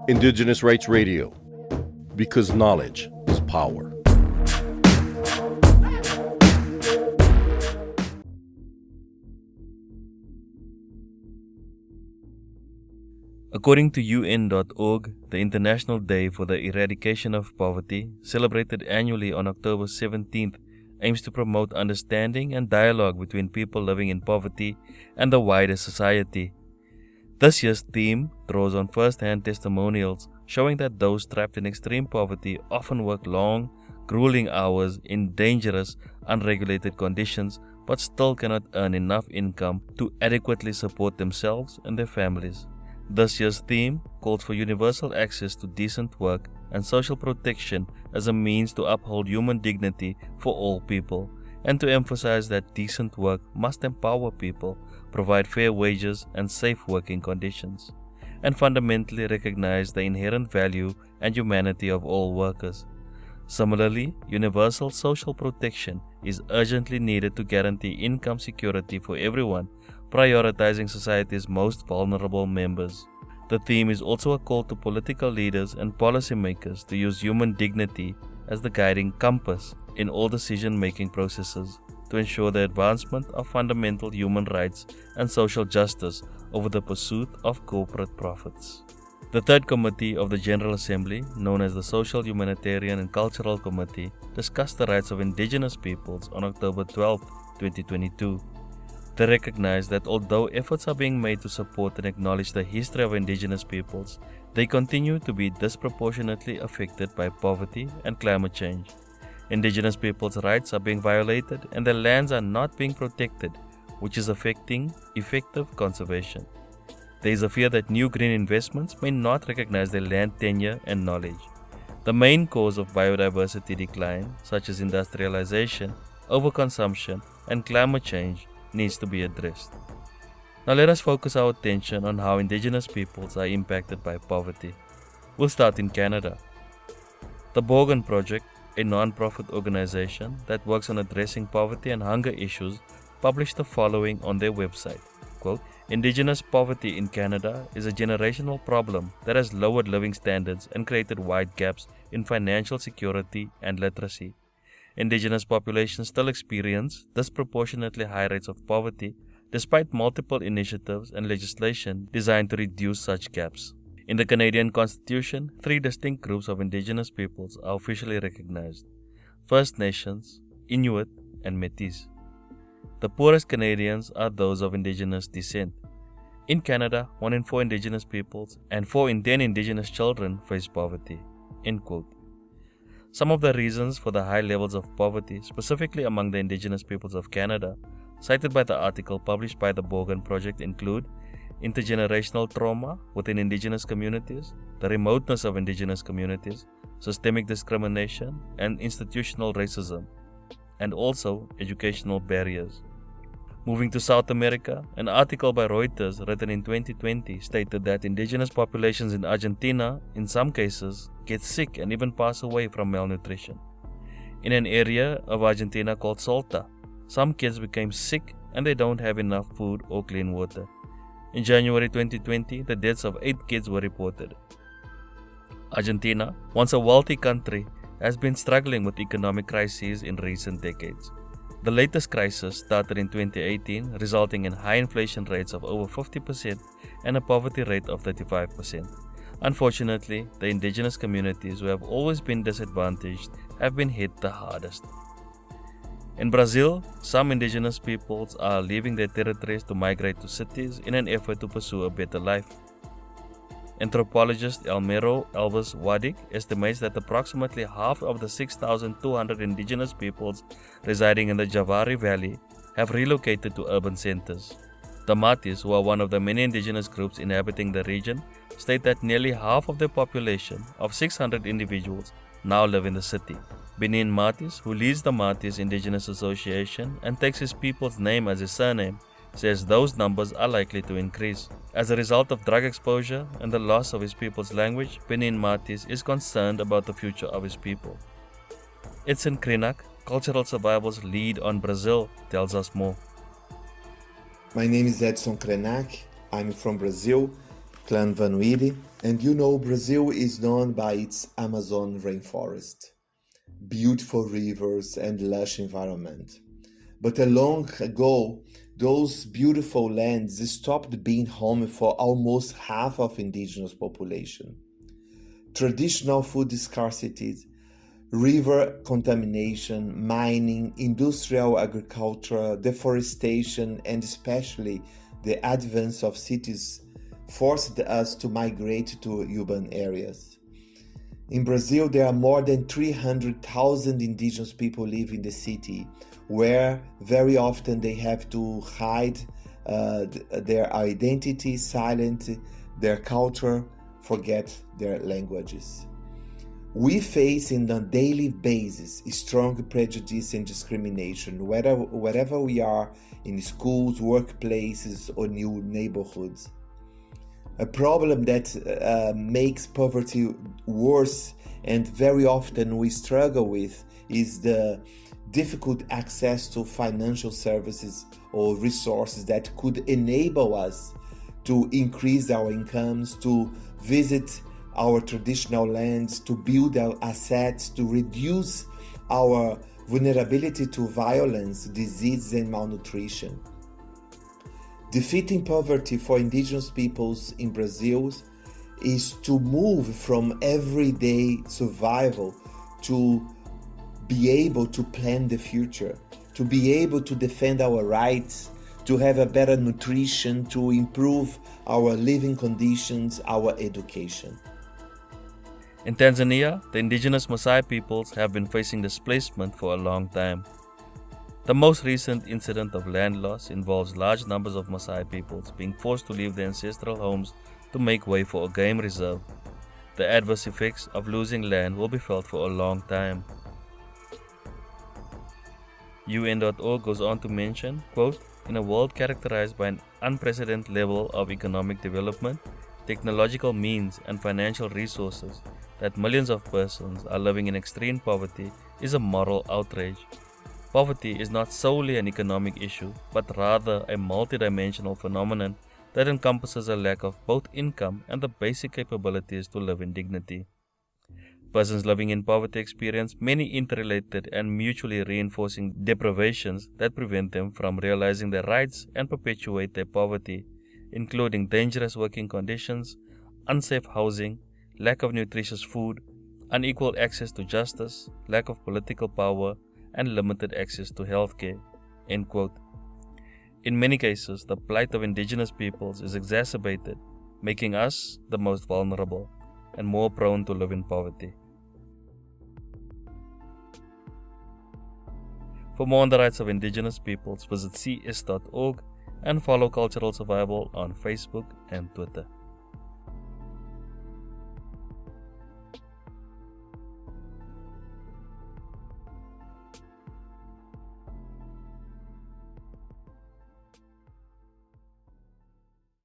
Indigenous Rights Radio, because knowledge is power. According to UN.org, the International Day for the Eradication of Poverty, celebrated annually on October 17th, aims to promote understanding and dialogue between people living in poverty and the wider society. This year's theme draws on first-hand testimonials showing that those trapped in extreme poverty often work long, grueling hours in dangerous, unregulated conditions but still cannot earn enough income to adequately support themselves and their families. This year's theme calls for universal access to decent work and social protection as a means to uphold human dignity for all people, and to emphasize that decent work must empower people, provide fair wages and safe working conditions, and fundamentally recognize the inherent value and humanity of all workers. Similarly, universal social protection is urgently needed to guarantee income security for everyone, prioritizing society's most vulnerable members. The theme is also a call to political leaders and policymakers to use human dignity as the guiding compass in all decision-making processes to ensure the advancement of fundamental human rights and social justice over the pursuit of corporate profits. The Third Committee of the General Assembly, known as the Social, Humanitarian and Cultural Committee, discussed the rights of Indigenous peoples on October 12, 2022. They recognize that although efforts are being made to support and acknowledge the history of Indigenous peoples, they continue to be disproportionately affected by poverty and climate change. Indigenous peoples' rights are being violated and their lands are not being protected, which is affecting effective conservation. There is a fear that new green investments may not recognize their land tenure and knowledge. The main cause of biodiversity decline, such as industrialization, overconsumption, and climate change, needs to be addressed. Now let us focus our attention on how Indigenous peoples are impacted by poverty. We'll start in Canada. The Borgen Project, a non-profit organization that works on addressing poverty and hunger issues, published the following on their website. Quote, Indigenous poverty in Canada is a generational problem that has lowered living standards and created wide gaps in financial security and literacy. Indigenous populations still experience disproportionately high rates of poverty despite multiple initiatives and legislation designed to reduce such gaps. In the Canadian Constitution, 3 distinct groups of Indigenous peoples are officially recognized: First Nations, Inuit, and Métis. The poorest Canadians are those of Indigenous descent. In Canada, 1 in 4 Indigenous peoples and 4 in 10 Indigenous children face poverty. End quote. Some of the reasons for the high levels of poverty, specifically among the Indigenous peoples of Canada, cited by the article published by the Borgen Project, include intergenerational trauma within Indigenous communities, the remoteness of Indigenous communities, systemic discrimination, and institutional racism, and also educational barriers. Moving to South America, an article by Reuters written in 2020 stated that Indigenous populations in Argentina, in some cases, get sick and even pass away from malnutrition. In an area of Argentina called Salta, some kids became sick and they don't have enough food or clean water. In January 2020, the deaths of 8 kids were reported. Argentina, once a wealthy country, has been struggling with economic crises in recent decades. The latest crisis started in 2018, resulting in high inflation rates of over 50% and a poverty rate of 35%. Unfortunately, the Indigenous communities who have always been disadvantaged have been hit the hardest. In Brazil, some Indigenous peoples are leaving their territories to migrate to cities in an effort to pursue a better life. Anthropologist Elmero Elvis Wadik estimates that approximately half of the 6,200 Indigenous peoples residing in the Javari Valley have relocated to urban centers. The Matis, who are one of the many Indigenous groups inhabiting the region, state that nearly half of their population of 600 individuals now live in the city. Benin Matis, who leads the Matis Indigenous Association and takes his people's name as his surname, says those numbers are likely to increase. As a result of drug exposure and the loss of his people's language, Benin Matis is concerned about the future of his people. Edson Krenak, Cultural Survival's lead on Brazil, tells us more. My name is Edson Krenak. I'm from Brazil, Clan Vanuiri, and you know Brazil is known by its Amazon rainforest, beautiful rivers and lush environment. But long ago, those beautiful lands stopped being home for almost half of indigenous population. Traditional food scarcity, river contamination, mining, industrial agriculture, deforestation, and especially the advance of cities forced us to migrate to urban areas. In Brazil, there are more than 300,000 indigenous people live in the city, where very often they have to hide their identity, silence their culture, forget their languages. We face on a daily basis strong prejudice and discrimination, wherever we are, in schools, workplaces, or new neighborhoods. A problem that makes poverty worse and very often we struggle with is the difficult access to financial services or resources that could enable us to increase our incomes, to visit our traditional lands, to build our assets, to reduce our vulnerability to violence, disease, and malnutrition. Defeating poverty for indigenous peoples in Brazil is to move from everyday survival to be able to plan the future, to be able to defend our rights, to have a better nutrition, to improve our living conditions, our education. In Tanzania, the Indigenous Maasai peoples have been facing displacement for a long time. The most recent incident of land loss involves large numbers of Maasai peoples being forced to leave their ancestral homes to make way for a game reserve. The adverse effects of losing land will be felt for a long time. UN.org goes on to mention, quote, in a world characterized by an unprecedented level of economic development, technological means, and financial resources, that millions of persons are living in extreme poverty is a moral outrage. Poverty is not solely an economic issue, but rather a multidimensional phenomenon that encompasses a lack of both income and the basic capabilities to live in dignity. Persons living in poverty experience many interrelated and mutually reinforcing deprivations that prevent them from realizing their rights and perpetuate their poverty, including dangerous working conditions, unsafe housing, lack of nutritious food, unequal access to justice, lack of political power, and limited access to healthcare. End quote. In many cases, the plight of indigenous peoples is exacerbated, making us the most vulnerable and more prone to live in poverty. For more on the rights of indigenous peoples, visit cs.org and follow Cultural Survival on Facebook and Twitter.